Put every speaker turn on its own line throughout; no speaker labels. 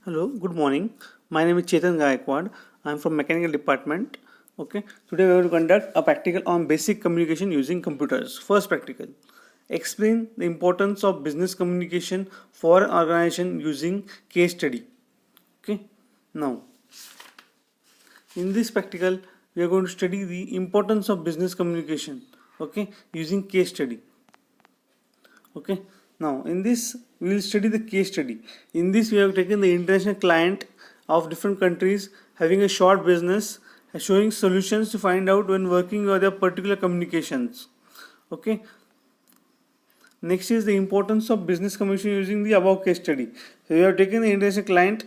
Hello, good morning. My name is Chetan Gaikwad. I am from Mechanical Department. Okay, today we are going to conduct a practical on basic communication using computers. First practical. Explain the importance of business communication for an organization using case study. Okay, now in this practical we are going to study the importance of business communication. Okay, using case study. Okay, now in this we will study the case study. In this we have taken the international client of different countries having a short business, showing solutions to find out when working with their particular communications. Okay, next is the importance of business communication using the above case study. So we have taken the international client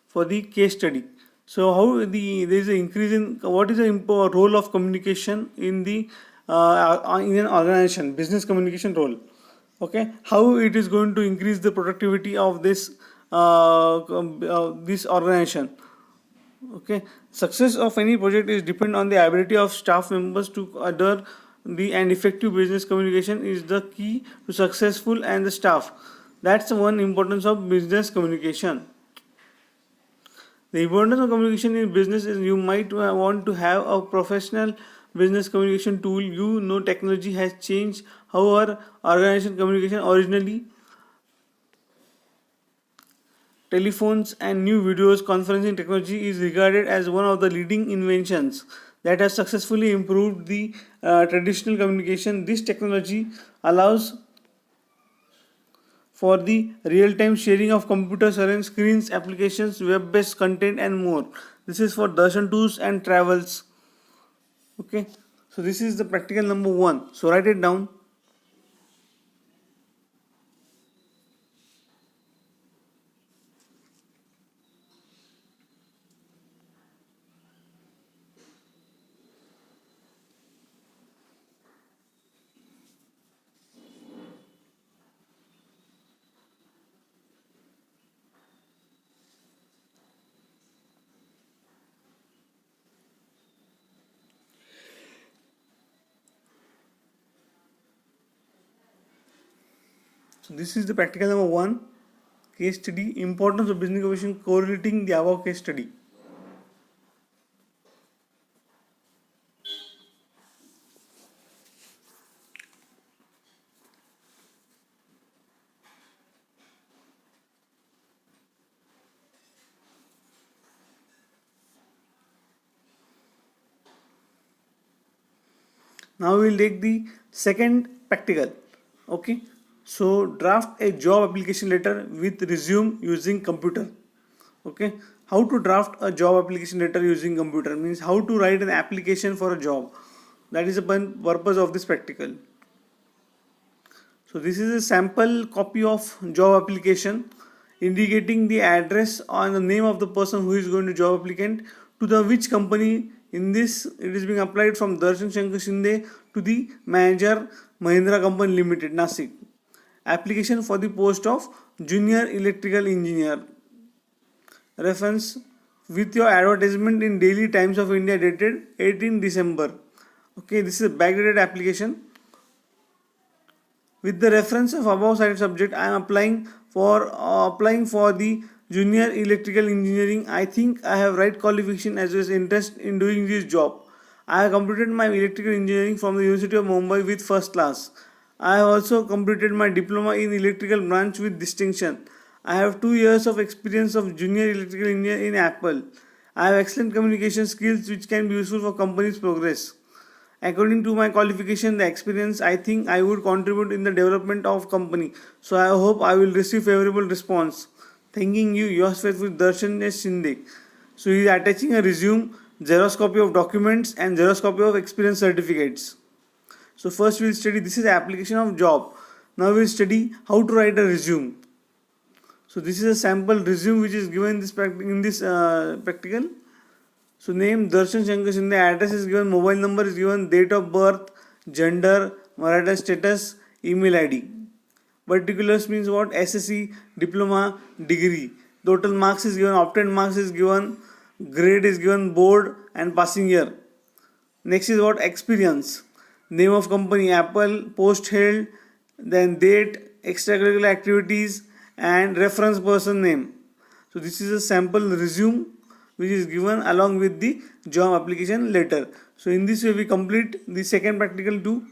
for the case study. So how there is an increase in what is the role of communication in an organization, business communication role. Okay, how it is going to increase the productivity of this organization. Okay, success of any project is depend on the ability of staff members to adhere the and effective business communication is the key to successful and the staff. That's one importance of business communication. The importance of communication in business is you might want to have a professional business communication tool. You know technology has changed how our organization communication originally. Telephones and new videos conferencing technology is regarded as one of the leading inventions that has successfully improved the traditional communication. This technology allows for the real-time sharing of computers and screens, applications, web-based content, and more. This is for darshan tours and travels. Okay, so this is the practical number one. So write it down. So this is the practical number one. Case study, importance of business communication correlating the above case study. Now we will take the second practical. Okay, so draft a job application letter with resume using computer. Okay, how to draft a job application letter using computer means how to write an application for a job. That is the purpose of this practical. So this is a sample copy of job application indicating the address or the name of the person who is going to job applicant to the which company. In this it is being applied from Darshan Shankar Shinde to the manager Mahindra Company Limited Nasik. Application for the post of junior electrical engineer. Reference with your advertisement in Daily Times of India dated 18 December. Okay, this is a backdated application. With the reference of above cited subject, I am applying for the junior electrical engineering. I think I have right qualification as well as interest in doing this job. I have completed my electrical engineering from the University of Mumbai with first class. I have also completed my diploma in electrical branch with distinction. I have 2 years of experience of junior electrical engineer in Apple. I have excellent communication skills which can be useful for company's progress. According to my qualification, the experience, I think I would contribute in the development of company. So I hope I will receive favorable response. Thanking you, yours faithful Darshan S. Shinde. So he is attaching a resume, xerox copy of documents and xerox copy of experience certificates. So first we will study this is the application of job. Now we will study how to write a resume. So this is a sample resume which is given in this practical. So name Darshan Shankar Shinde, address is given, mobile number is given, date of birth, gender, marital status, email ID. Particulars means what? SSC, diploma, degree. Total marks is given, obtained marks is given, grade is given, board and passing year. Next is what? Experience. Name of company, Apple, post held, then date, extracurricular activities and reference person name. So this is a sample resume which is given along with the job application letter. So in this way we complete the second practical 2.